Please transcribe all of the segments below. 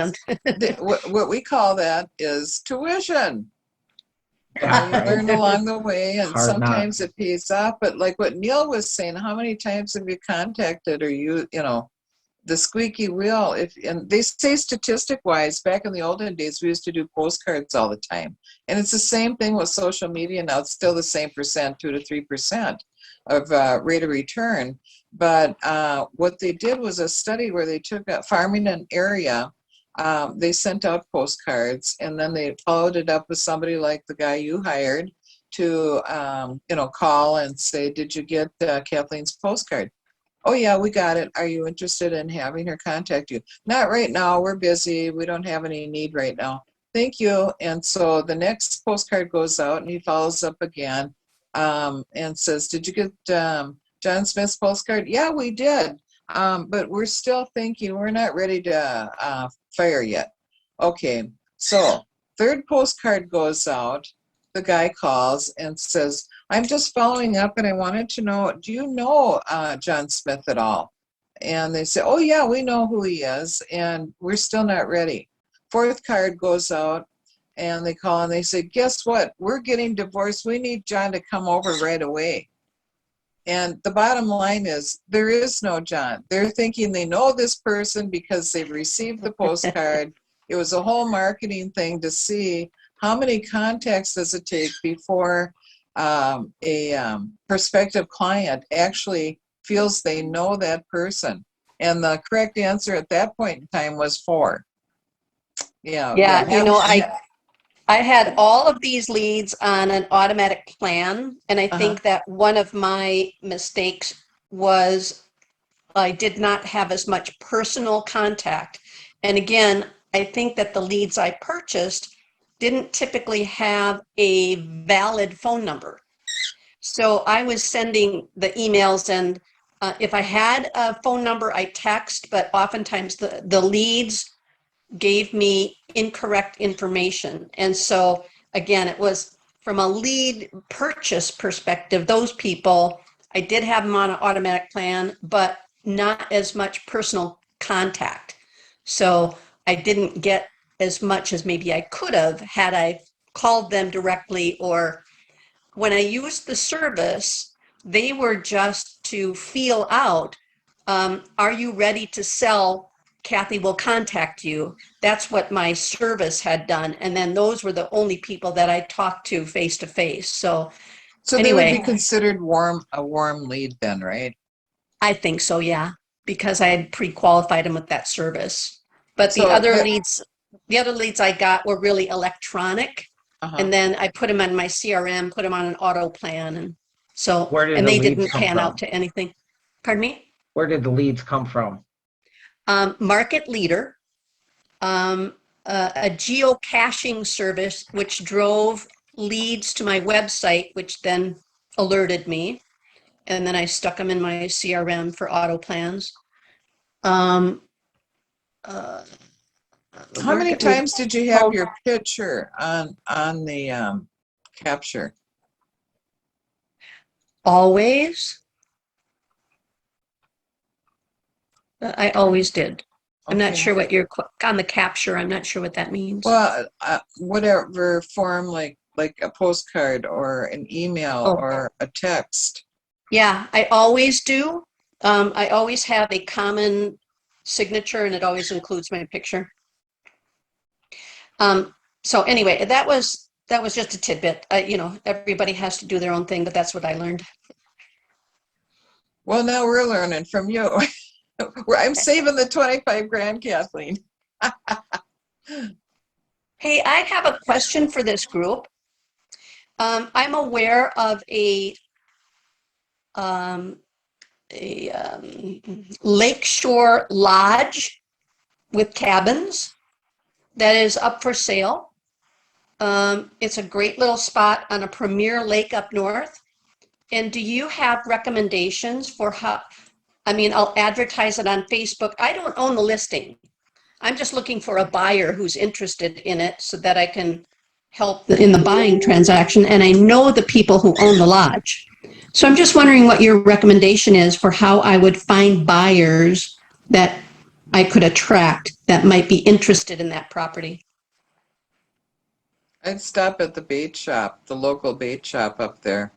understand. What we call that is tuition. You learn along the way, and sometimes it pays off. But like what Neil was saying, how many times have you contacted, or you know, the squeaky wheel? And they say statistic-wise, back in the olden days, we used to do postcards all the time. And it's the same thing with social media now. It's still the same percent, 2 to 3% of rate of return. But what they did was a study where they took a farming an area. They sent out postcards, and then they followed it up with somebody like the guy you hired to, call and say, did you get Kathleen's postcard? Oh, yeah, we got it. Are you interested in having her contact you? Not right now. We're busy. We don't have any need right now. Thank you. And so the next postcard goes out, and he follows up again and says, did you get John Smith's postcard? Yeah, we did. But we're still thinking. We're not ready to fire yet. Okay, so third postcard goes out. The guy calls and says, I'm just following up, and I wanted to know, do you know John Smith at all? And they say, oh, yeah, we know who he is, and we're still not ready. Fourth card goes out, and they call, and they say, guess what? We're getting divorced. We need John to come over right away. And the bottom line is, there is no John. They're thinking they know this person because they've received the postcard. It was a whole marketing thing to see how many contacts does it take before a prospective client actually feels they know that person. And the correct answer at that point in time was 4. Yeah, you know, I had all of these leads on an automatic plan, and I think that one of my mistakes was I did not have as much personal contact. And again, I think that the leads I purchased didn't typically have a valid phone number. So I was sending the emails, and if I had a phone number, I text, but oftentimes the leads gave me incorrect information. And so again, it was from a lead purchase perspective, those people, I did have them on an automatic plan, but not as much personal contact. So I didn't get as much as maybe I could have had I called them directly, or when I used the service, they were just to feel out, are you ready to sell? Kathy will contact you. That's what my service had done. And then those were the only people that I talked to face to face. So anyway, they would be considered a warm lead then, right? I think so, yeah, because I had pre-qualified them with that service. But the other leads I got were really electronic. And then I put them on my CRM, put them on an auto plan. And so, and they didn't pan out to anything. Pardon me? Where did the leads come from? Market Leader, a geocaching service, which drove leads to my website, which then alerted me. And then I stuck them in my CRM for auto plans. How many times did you have your picture on the capture? Always. I always did. I'm not sure what you're on the capture. I'm not sure what that means. Well, whatever form, like a postcard or an email or a text. Yeah, I always do. I always have a common signature, and it always includes my picture. So anyway, that was just a tidbit. You know, everybody has to do their own thing, but that's what I learned. Well, now we're learning from you. I'm saving the 25 grand, Kathleen. Hey, I have a question for this group. I'm aware of a lakeshore lodge with cabins that is up for sale. It's a great little spot on a premier lake up north. And do you have recommendations for how? I mean, I'll advertise it on Facebook. I don't own the listing. I'm just looking for a buyer who's interested in it so that I can help in the buying transaction. And I know the people who own the lodge. So I'm just wondering what your recommendation is for how I would find buyers that I could attract that might be interested in that property? I'd stop at the bait shop, the local bait shop up there.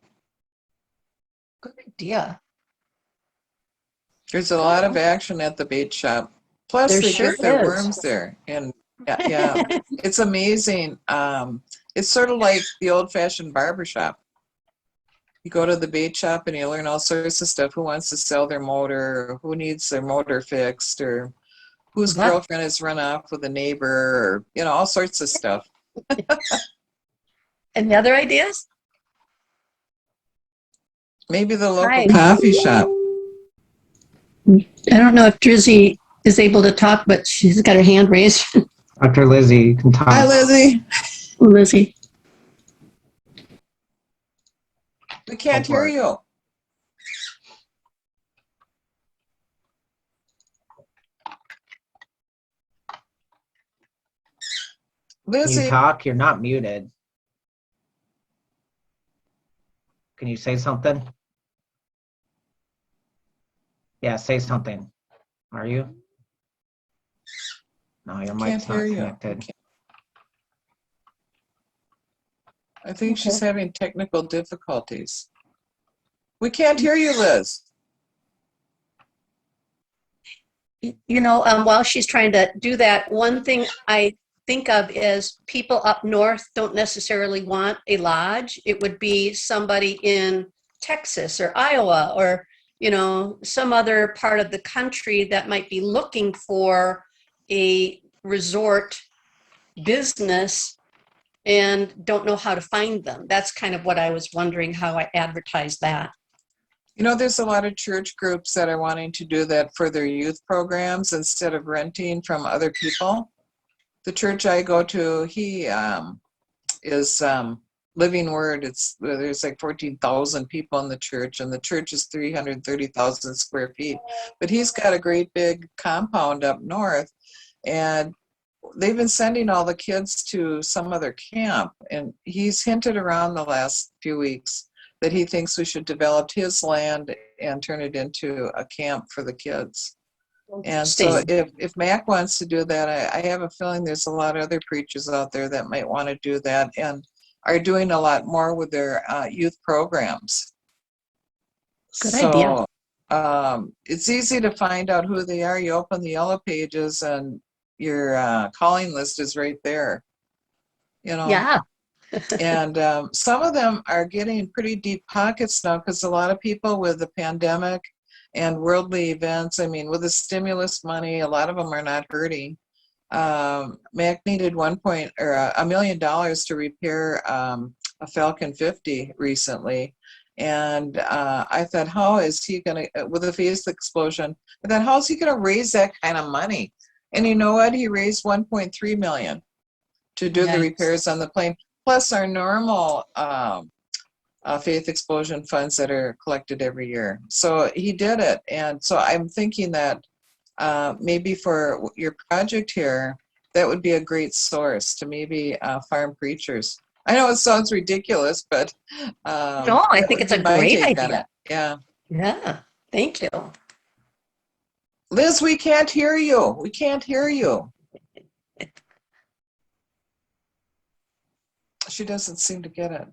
Good idea. There's a lot of action at the bait shop. Plus, There they sure get their is. worms there, and yeah, it's amazing. It's sort of like the old-fashioned barber shop. You go to the bait shop and you learn all sorts of stuff. Who wants to sell their motor? Or who needs their motor fixed? Or whose Wow. girlfriend has run off with a neighbor? Or all sorts of stuff. Any other ideas? Maybe the local Hi. coffee shop. I don't know if Drizzy is able to talk, but she's got her hand raised. Dr. Lizzie, you can talk. Hi, Lizzie. Lizzie. We can't Go for hear it. you. Can you Lizzie, talk? You're not muted. Can you say something? Yeah, say something. Are you? No, your can't mic's hear not you. connected. I think she's Okay. having technical difficulties. We can't hear you, Liz. While she's trying to do that, one thing I think of is people up north don't necessarily want a lodge. It would be somebody in Texas or Iowa or, some other part of the country that might be looking for a resort business and don't know how to find them. That's kind of what I was wondering, how I advertise that. There's a lot of church groups that are wanting to do that for their youth programs instead of renting from other people. The church I go to, he is Living Word. There's like 14,000 people in the church, and the church is 330,000 square feet. But he's got a great big compound up north, and they've been sending all the kids to some other camp. And he's hinted around the last few weeks that he thinks we should develop his land and turn it into a camp for the kids. And so if Mac wants to do that, I have a feeling there's a lot of other preachers out there that might want to do that and are doing a lot more with their youth programs. Good idea. It's easy to find out who they are. You open the yellow pages and your calling list is right there. Yeah. And some of them are getting pretty deep pockets now because a lot of people with the pandemic and worldly events, with the stimulus money, a lot of them are not hurting. Mac needed $1 million to repair a Falcon 50 recently. And I thought, how is he going to, with the phase explosion, I thought, how is he going to raise that kind of money? And you know what? He raised $1.3 million to do the repairs on the plane, plus our normal faith explosion funds that are collected every year. So he did it. And so I'm thinking that maybe for your project here, that would be a great source to maybe farm preachers. I know it sounds ridiculous, but No, I think it's a great idea. Yeah. Yeah. Thank you. Liz, we can't hear you. We can't hear you. She doesn't seem to get it.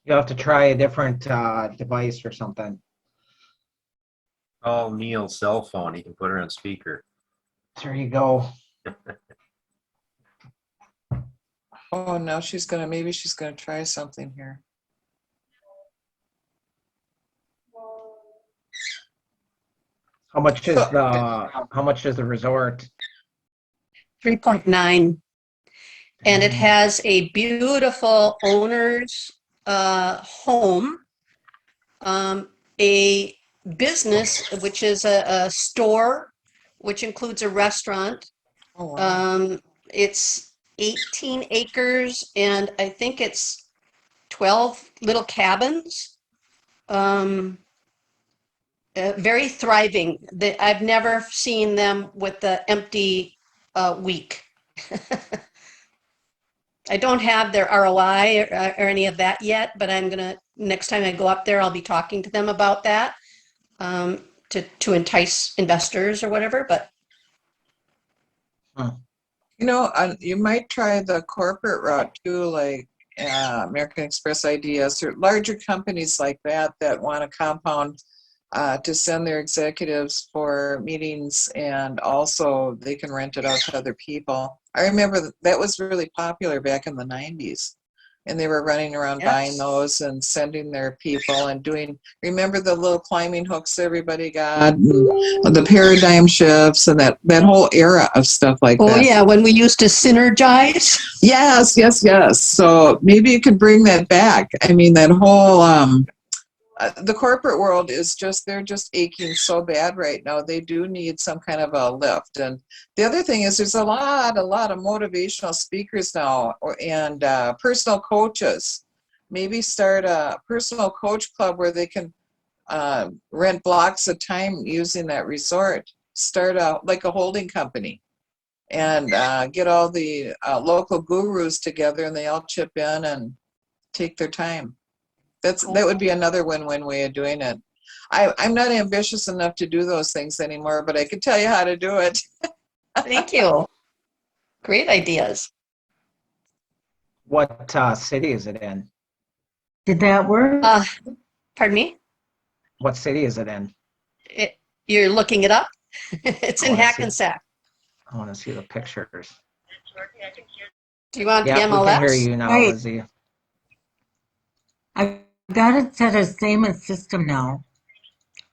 You have to try a different device or something. Call Neil's cell phone. He can put her on speaker. There you go. Oh, now maybe she's gonna try something here. How much is the resort? 3.9. And it has a beautiful owner's home, a business, which is a store, which includes a restaurant. Oh, wow. It's 18 acres, and I think it's 12 little cabins. Very thriving. I've never seen them with the empty week. I don't have their ROI or any of that yet, but I'm going to next time I go up there, I'll be talking to them about that, to entice investors or whatever, but You know, you might try the corporate route too, like American Express Ideas or larger companies like that that want a compound to send their executives for meetings, and also they can rent it out to other people. I remember that was really popular back in the 90s. And they were running around buying yes. those and sending their people and doing, remember the little climbing hooks everybody got, and the paradigm shifts and that whole era of stuff like Oh that. yeah, when we used to synergize. Yes, yes, yes. So maybe you could bring that back. I mean, that whole, the corporate world is just, they're just aching so bad right now. They do need some kind of a lift. And the other thing is there's a lot of motivational speakers now, and personal coaches. Maybe start a personal coach club where they can rent blocks of time using that resort. Start like a holding company, and get all the local gurus together, and they all chip in and take their time. That would be another win-win way of doing it. I'm not ambitious enough to do those things anymore, but I can tell you how to do it. Thank you. Great ideas. What city is it in? Did that work? Pardon me? What city is it in? You're looking it up? It's I in wanna see. Hackensack. I want to see the pictures. Do you want the Yeah, we can hear MLS? you now, Right. Lizzie. I got it set as same as system now.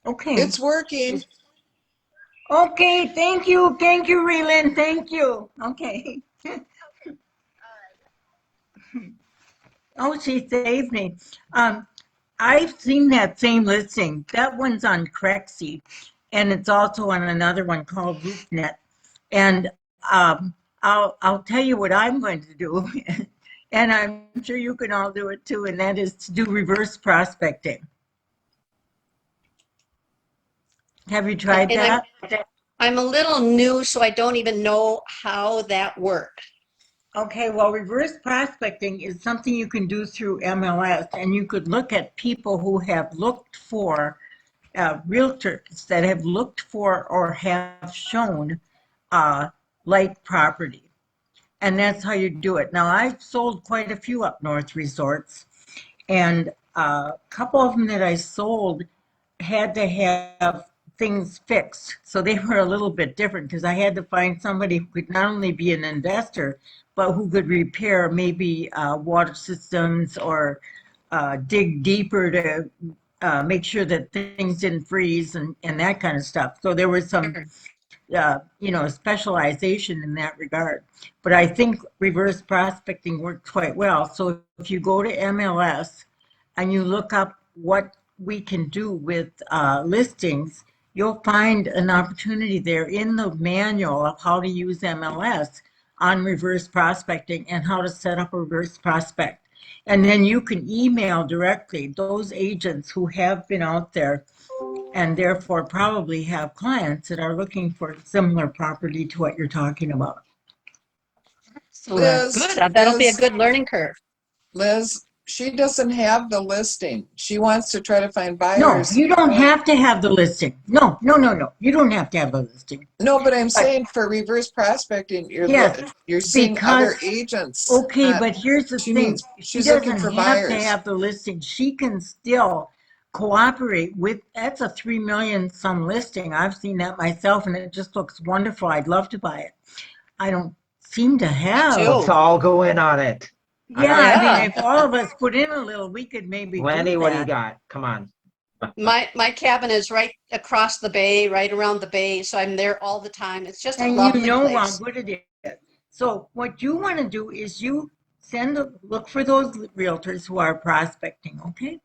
Okay. It's working. Okay, thank you, Raylan, thank you. Okay. Oh, she saved me. I've seen that same listing. That one's on Crexy, and it's also on another one called RoofNet. And I'll tell you what I'm going to do, and I'm sure you can all do it too, and that is to do reverse prospecting. Have you tried And that? I'm a little new, so I don't even know how that works. Okay, well, reverse prospecting is something you can do through MLS, and you could look at people who have looked for realtors that have looked for or have shown like property. And that's how you do it. Now, I've sold quite a few up north resorts, and a couple of them that I sold had to have things fixed. So they were a little bit different because I had to find somebody who could not only be an investor, but who could repair maybe water systems or dig deeper to make sure that things didn't freeze and that kind of stuff. So there was some, specialization in that regard. But I think reverse prospecting worked quite well. So if you go to MLS and you look up what we can do with listings, you'll find an opportunity there in the manual of how to use MLS on reverse prospecting and how to set up a reverse prospect. And then you can email directly those agents who have been out there and therefore probably have clients that are looking for similar property to what you're talking about. So Liz, good. That'll be a good learning curve. Liz, she doesn't have the listing. She wants to try to find No, buyers. you don't have to have the listing. No. You don't have to have the listing. No, but I'm saying for reverse prospecting, Yes, you're seeing other because agents. okay, but here's the thing. She She's looking doesn't for have to buyers. have the listing. She can still cooperate with, that's a 3 million some listing. I've seen that myself and it just looks wonderful. I'd love to buy it. I don't seem to have. too. Let's all go in on it. Yeah, I Yeah. mean, if all of us put in a little, we could maybe Lenny, do what do you that. got? Come on. My cabin is right across the bay, right around the bay, so I'm there all the time. It's just a And lovely you know how place. good it is. So what you want to do is you look for those realtors who are prospecting, okay?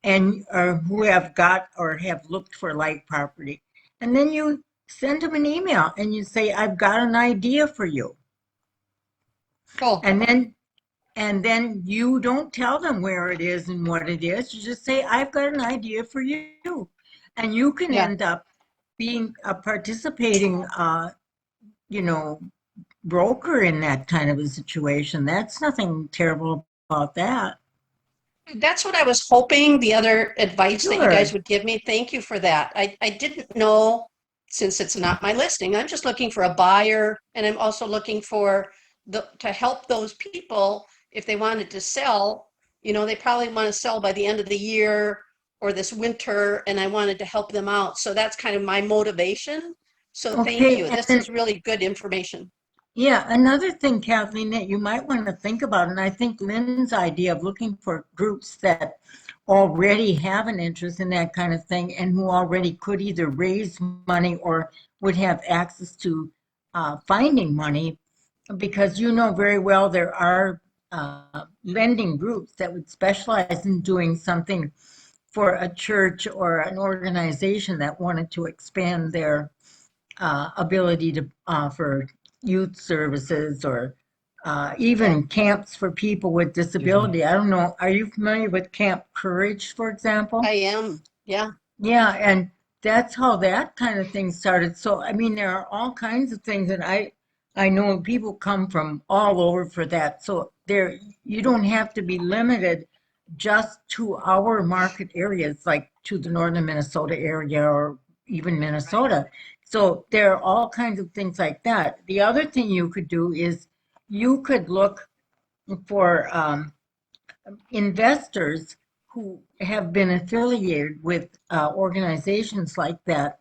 And who have got or have looked for light property. And then you send them an email and you say, I've got an idea for you. Cool. And then you don't tell them where it is and what it is. You just say, I've got an idea for you. And you can end up being a participating, broker in that kind of a situation. That's nothing terrible about that. That's what I was hoping, the other advice that you guys Sure. would give me. Thank you for that. I didn't know, since it's not my listing, I'm just looking for a buyer, and I'm also looking for to help those people if they wanted to sell. They probably want to sell by the end of the year or this winter, and I wanted to help them out. So that's kind of my motivation. So thank Okay, you. and This then is really good information. yeah, another thing, Kathleen, that you might want to think about, and I think Lynn's idea of looking for groups that already have an interest in that kind of thing and who already could either raise money or would have access to finding money, because you know very well there are lending groups that would specialize in doing something for a church or an organization that wanted to expand their ability to offer youth services or even camps for people with disability. I don't know. Are you familiar with Camp Courage, for example? I am. Yeah. Yeah, and that's how that kind of thing started. So, I mean, there are all kinds of things, and I know people come from all over for that. So there, you don't have to be limited just to our market areas, like to the northern Minnesota area or even Minnesota. So there are all kinds of things like that. The other thing you could do is you could look for investors who have been affiliated with organizations like that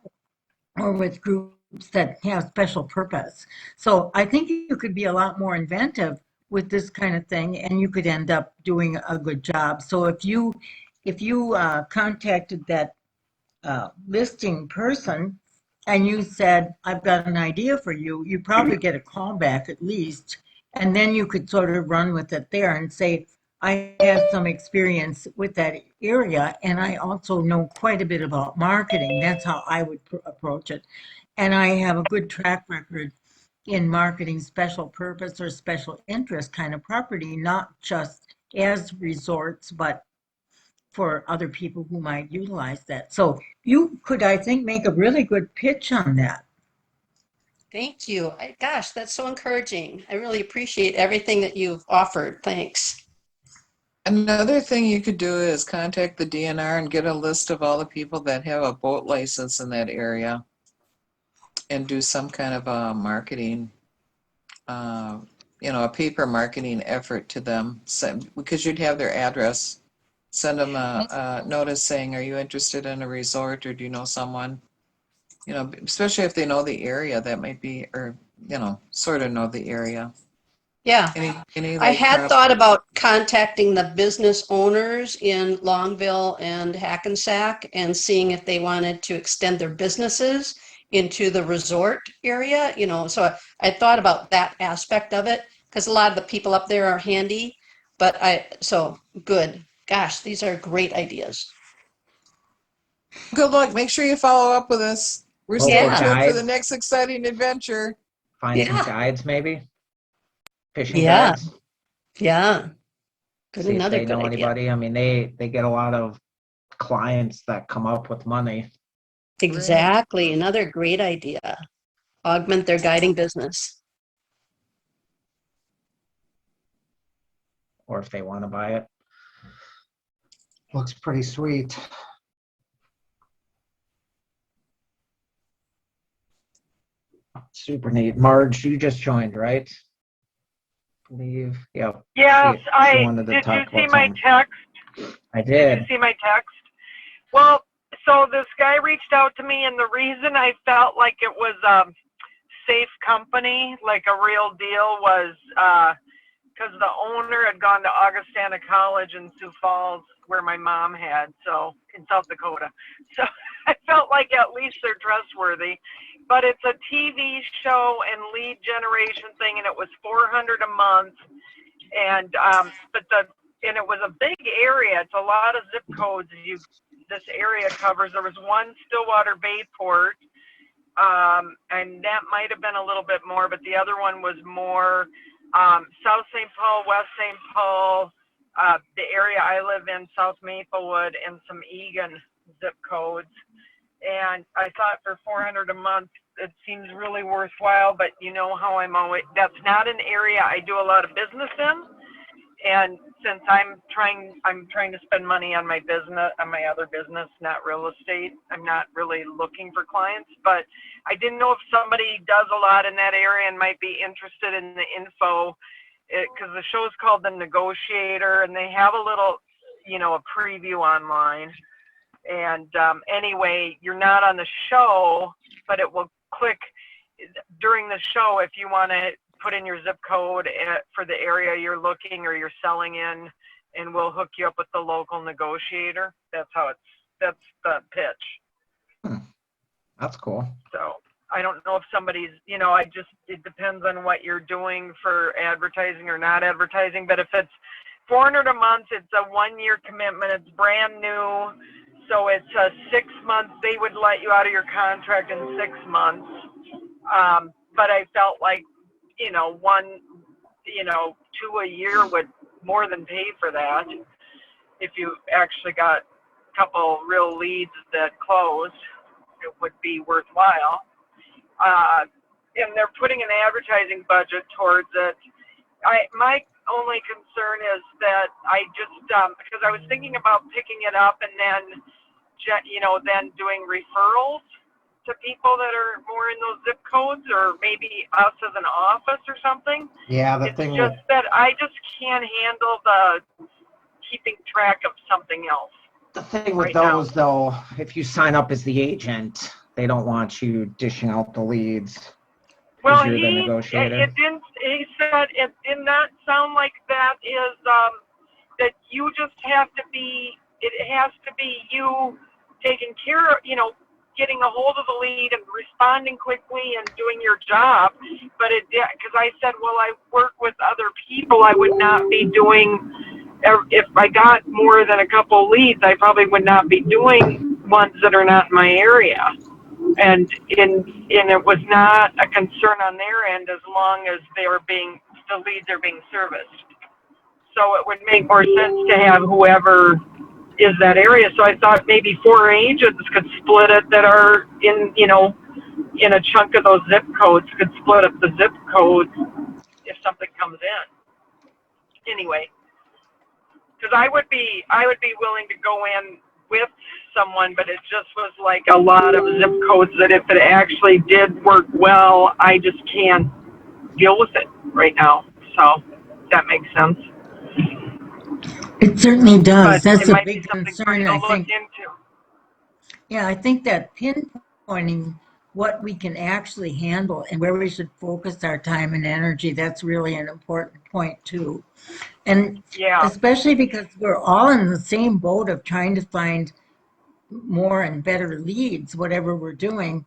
or with groups that have special purpose. So I think you could be a lot more inventive with this kind of thing, and you could end up doing a good job. So if you contacted that listing person and you said, I've got an idea for you, you probably get a call back at least. And then you could sort of run with it there and say, I have some experience with that area, and I also know quite a bit about marketing. That's how I would approach it. And I have a good track record in marketing special purpose or special interest kind of property, not just as resorts, but for other people who might utilize that. So you could, I think, make a really good pitch on that. Thank you. Gosh, that's so encouraging. I really appreciate everything that you've offered. Thanks. Another thing you could do is contact the DNR and get a list of all the people that have a boat license in that area and do some kind of a marketing, a paper marketing effort to them, because you'd have their address. Send them a notice saying, are you interested in a resort, or do you know someone? Especially if they know the area, that might be, or, sort of know the area. Yeah. Any I like had thought about contacting the business owners in Longville and Hackensack and seeing if they wanted to extend their businesses into the resort area, so I thought about that aspect of it because a lot of the people up there are handy, so good. Gosh, these are great ideas. Good luck. Make sure you follow up with us. We're Local staying tuned for the guides, next exciting adventure. find some Yeah. guides maybe, fishing Yeah. guides, Yeah. Good. see if Another they good know idea. anybody. I mean, they get a lot of clients that come up with money, Exactly. Another great idea. Augment their guiding business. or if they want to buy it. Looks pretty sweet. Super neat. Marge, you just joined, right? Believe. Yep. Yes, She wanted to did you talk see about my something. text? I Did you did. see my text? Well, so this guy reached out to me, and the reason I felt like it was safe company, like a real deal, was because the owner had gone to Augustana College in Sioux Falls, where my mom had, so in South Dakota. So I felt like at least they're trustworthy. But it's a TV show and lead generation thing, and it was $400 a month. And and it was a big area. It's a lot of zip codes. This area covers. There was one Stillwater Bayport, and that might have been a little bit more, but the other one was more South St. Paul, West St. Paul, the area I live in, South Maplewood, and some Egan zip codes. And I thought for $400 a month, it seems really worthwhile. But you know how I'm always, that's not an area I do a lot of business in. And since I'm trying to spend money on my business, on my other business, not real estate, I'm not really looking for clients, but I didn't know if somebody does a lot in that area and might be interested in the info, because the show's called The Negotiator, and they have a little, a preview online. And anyway, you're not on the show, but it will click during the show if you want to put in your zip code for the area you're looking or you're selling in, and we'll hook you up with the local negotiator. That's the pitch. That's cool. So I don't know if somebody's, it depends on what you're doing for advertising or not advertising, but if it's $400 a month, it's a 1-year commitment. It's brand new. So it's a 6 months. They would let you out of your contract in 6 months. But I felt like, 2 a year would more than pay for that if you actually got a couple real leads that closed. It would be worthwhile. And they're putting an advertising budget towards it. My only concern is that I just, because I was thinking about picking it up and then, then doing referrals to people that are more in those zip codes, or maybe us as an office or something. Yeah, It's just that I just can't handle the keeping track of something else. the thing with right now. those though, if you sign up as the agent, they don't want you dishing out the leads. Well, You're the negotiator. he said it did not sound like that is, that you just have to be, it has to be you taking care of, getting a hold of the lead and responding quickly and doing your job. But because I said, well, I work with other people, I would not be doing, if I got more than a couple leads, I probably would not be doing ones that are not in my area. And it was not a concern on their end as long as the leads are being serviced. So it would make more sense to have whoever is that area. So I thought maybe 4 agents could split it that are in a chunk of those zip codes, could split up the zip codes if something comes in. Anyway, because I would be willing to go in with someone, but it just was like a lot of zip codes that if it actually did work well, I just can't deal with it right now. So that makes sense. It certainly does. But That's it a might big be something for you concern, to I look think. into. Yeah, I think that pinpointing what we can actually handle and where we should focus our time and energy, that's really an important point too. And Yeah. especially because we're all in the same boat of trying to find more and better leads, whatever we're doing.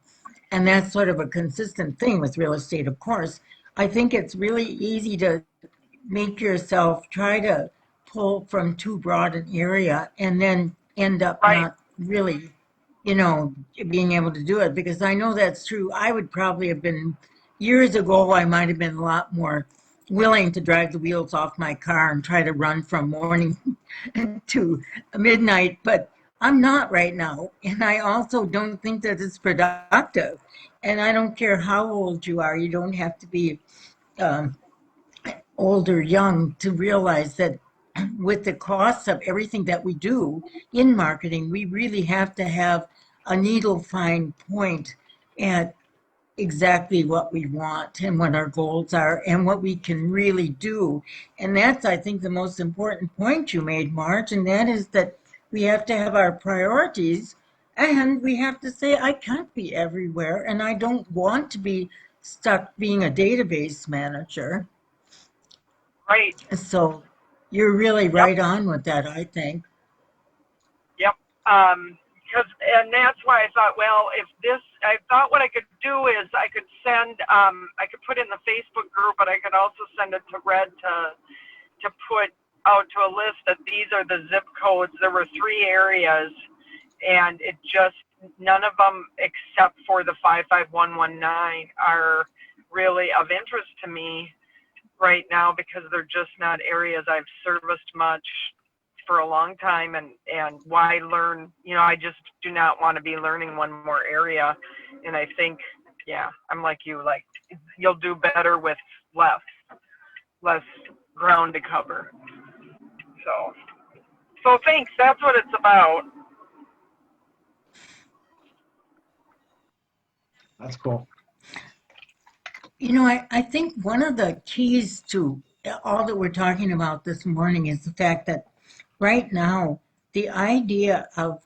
And that's sort of a consistent thing with real estate, of course. I think it's really easy to make yourself try to pull from too broad an area and then end up Right. not really, being able to do it, because I know that's true. I would probably have been, years ago, I might have been a lot more willing to drive the wheels off my car and try to run from morning to midnight, but I'm not right now. And I also don't think that it's productive. And I don't care how old you are, you don't have to be old or young to realize that with the costs of everything that we do in marketing, we really have to have a needle fine point at exactly what we want and what our goals are and what we can really do. And that's, I think, the most important point you made, Marge, and that is that we have to have our priorities, and we have to say, I can't be everywhere, and I don't want to be stuck being a database manager. Right. So you're really right on with that, I think. Yep. And that's why I thought, well, I thought what I could do is I could send, I could put in the Facebook group, but I could also send it to Red to put out to a list that these are the zip codes. There were 3 areas, and it just, none of them except for the 55119 are really of interest to me right now, because they're just not areas I've serviced much for a long time, and why learn, I just do not want to be learning one more area. And I think, yeah, I'm like you, like you'll do better with less ground to cover. So thanks. That's what it's about. That's cool. You know, I think one of the keys to all that we're talking about this morning is the fact that right now, the idea of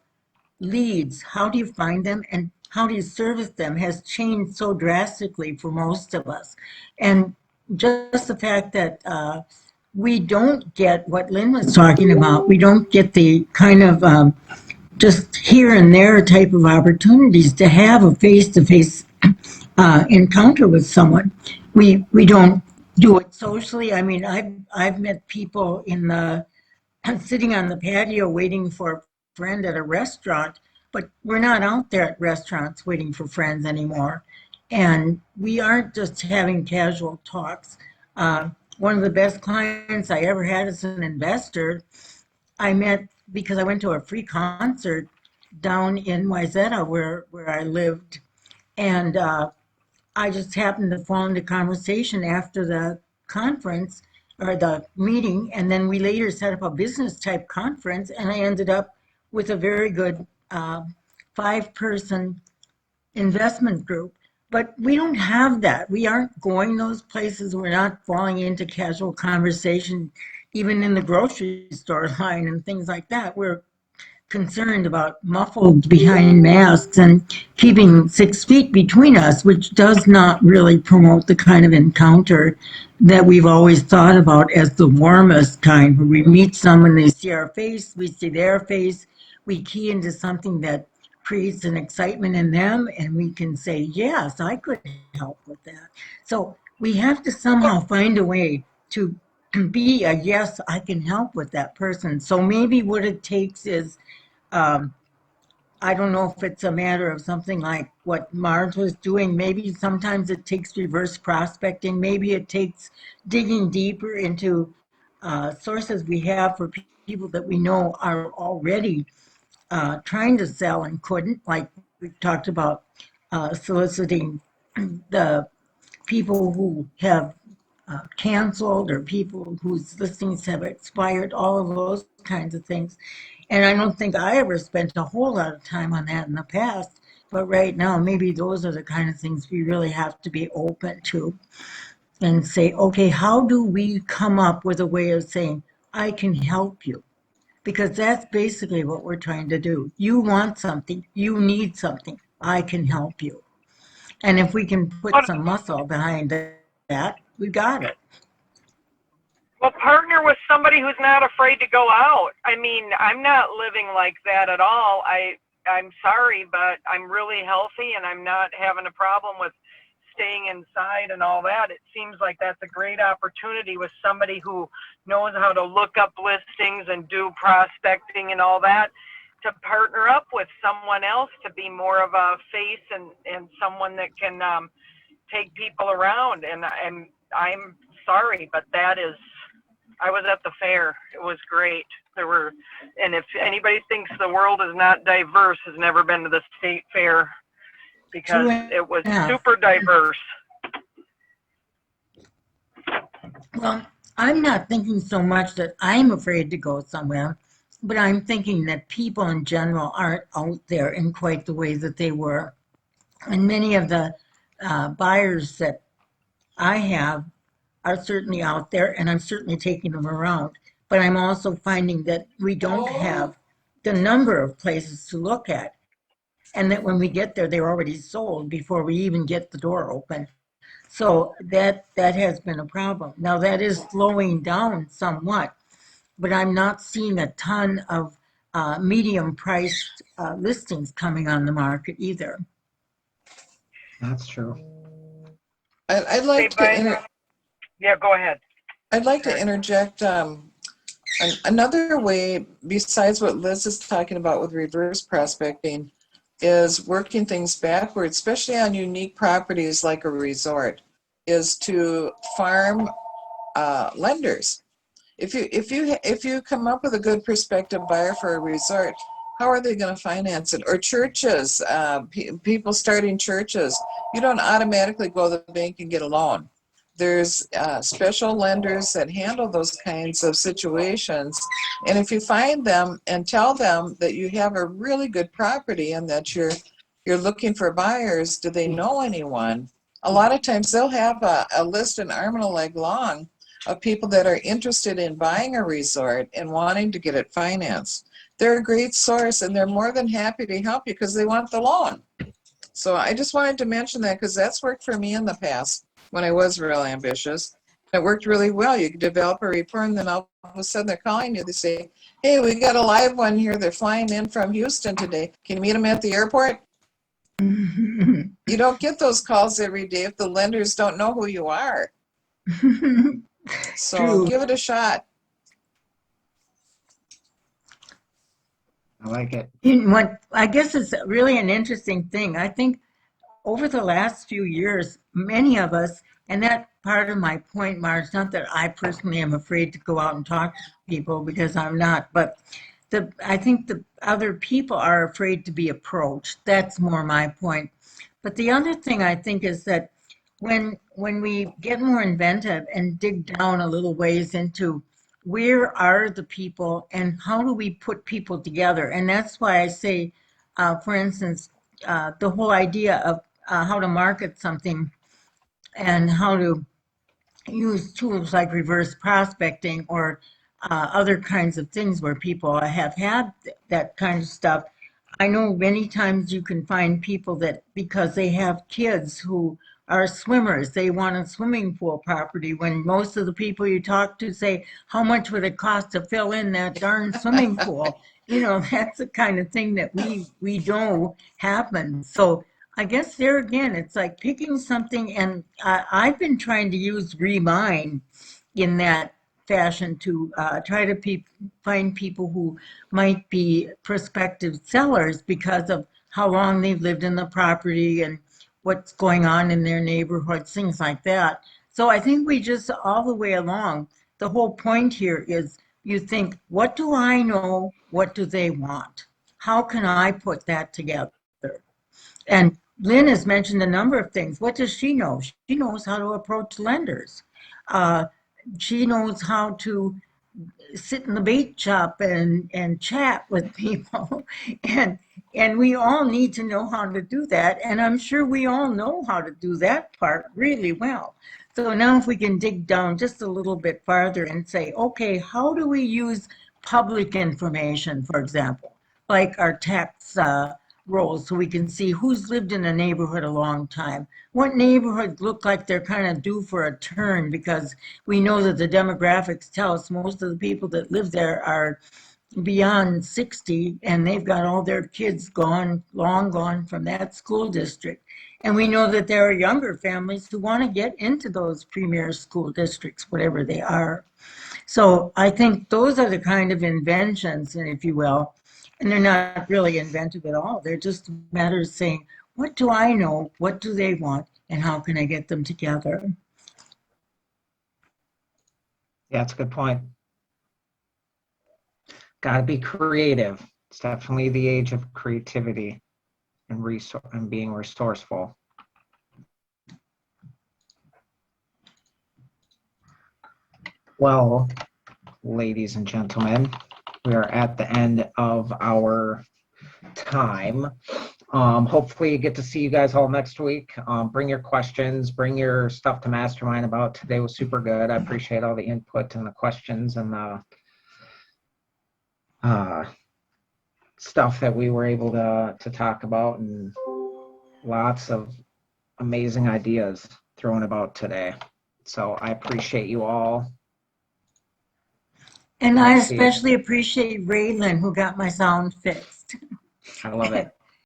leads, how do you find them and how do you service them, has changed so drastically for most of us. And just the fact that we don't get what Lynn was talking about, we don't get the kind of just here and there type of opportunities to have a face-to-face encounter with someone. We don't do it socially. I mean, I've met people in the sitting on the patio waiting for a friend at a restaurant, but we're not out there at restaurants waiting for friends anymore. And we aren't just having casual talks. One of the best clients I ever had as an investor, I met because I went to a free concert down in Wayzata where I lived. And I just happened to fall into conversation after the conference or the meeting, and then we later set up a business type conference, and I ended up with a very good 5-person investment group. But we don't have that. We aren't going those places. We're not falling into casual conversation, even in the grocery store line and things like that. We're concerned about muffled behind masks and keeping 6 feet between us, which does not really promote the kind of encounter that we've always thought about as the warmest kind, where we meet someone, they see our face, we see their face, we key into something that creates an excitement in them, and we can say, yes, I could help with that. So we have to somehow find a way to be a yes, I can help with that person. So maybe what it takes is I don't know if it's a matter of something like what Marge was doing. Maybe sometimes it takes reverse prospecting. Maybe it takes digging deeper into sources we have for people that we know are already trying to sell and couldn't. Like we've talked about soliciting the people who have canceled or people whose listings have expired, all of those kinds of things. And I don't think I ever spent a whole lot of time on that in the past. But right now, maybe those are the kind of things we really have to be open to and say, okay, how do we come up with a way of saying, I can help you? Because that's basically what we're trying to do. You want something, you need something, I can help you. And if we can put some muscle behind that, we got it. Well, partner with somebody who's not afraid to go out. I mean, I'm not living like that at all. I'm sorry, but I'm really healthy and I'm not having a problem with staying inside and all that. It seems like that's a great opportunity with somebody who knows how to look up listings and do prospecting and all that, to partner up with someone else to be more of a face and someone that can take people around. And I'm sorry, but that is, I was at the fair. It was great. And if anybody thinks the world is not diverse, has never been to the state fair, because it was super diverse. Well, I'm not thinking so much that I'm afraid to go somewhere, but I'm thinking that people in general aren't out there in quite the way that they were. And many of the buyers that I have are certainly out there, and I'm certainly taking them around. But I'm also finding that we don't have the number of places to look at, and that when we get there, they're already sold before we even get the door open. So that has been a problem. Now that is slowing down somewhat, but I'm not seeing a ton of medium priced listings coming on the market either. That's true. I'd like to Yeah, go ahead. I'd like to interject another way besides what Liz is talking about with reverse prospecting is working things backwards, especially on unique properties like a resort, is to farm lenders. If you come up with a good prospective buyer for a resort, how are they going to finance it? Or churches, people starting churches, you don't automatically go to the bank and get a loan. there's special lenders that handle those kinds of situations. And if you find them and tell them that you have a really good property and that you're looking for buyers, do they know anyone? A lot of times they'll have a list an arm and a leg long of people that are interested in buying a resort and wanting to get it financed. They're a great source and they're more than happy to help you because they want the loan. So I just wanted to mention that because that's worked for me in the past when I was real ambitious. It worked really well. You could develop a rapport and then all of a sudden they're calling you. They say, hey, we got a live one here. They're flying in from Houston today. Can you meet them at the airport? You don't get those calls every day if the lenders don't know who you are. So True. give it a shot. I like it. What I guess is really an interesting thing. I think over the last few years, many of us, and that part of my point, Marge, not that I personally am afraid to go out and talk to people because I'm not, but I think the other people are afraid to be approached. That's more my point. But the other thing I think is that when we get more inventive and dig down a little ways into where are the people and how do we put people together, and that's why I say, for instance, the whole idea of how to market something and how to use tools like reverse prospecting or other kinds of things where people have had that kind of stuff. I know many times you can find people that because they have kids who are swimmers, they want a swimming pool property when most of the people you talk to say, how much would it cost to fill in that darn swimming pool? You know, that's the kind of thing that we know happens. So I guess there again, it's like picking something, and I've been trying to use Remind in that fashion to try to find people who might be prospective sellers because of how long they've lived in the property and what's going on in their neighborhoods, things like that. So I think we just all the way along, the whole point here is you think, what do I know? What do they want? How can I put that together? And Lynn has mentioned a number of things. What does she know? She knows how to approach lenders. Uh, she knows how to sit in the bait shop and chat with people. And we all need to know how to do that. And I'm sure we all know how to do that part really well. So now if we can dig down just a little bit farther and say, okay, how do we use public information, for example, like our tax rolls, so we can see who's lived in a neighborhood a long time? What neighborhoods look like they're kind of due for a turn, because we know that the demographics tell us most of the people that live there are beyond 60 and they've got all their kids gone, long gone from that school district. And we know that there are younger families who want to get into those premier school districts, whatever they are. So I think those are the kind of inventions, if you will, and they're not really inventive at all. They're just a matter of saying, what do I know? What do they want? And how can I get them together? Yeah, that's a good point. Got to be creative. It's definitely the age of creativity and being resourceful. Well, ladies and gentlemen, we are at the end of our time. Hopefully you get to see you guys all next week. Bring your questions, bring your stuff to Mastermind about. Today was super good. I appreciate all the input and the questions and the stuff that we were able to talk about, and lots of amazing ideas thrown about today. So I appreciate you all. And I especially appreciate Raylan, who got my sound fixed. I love it.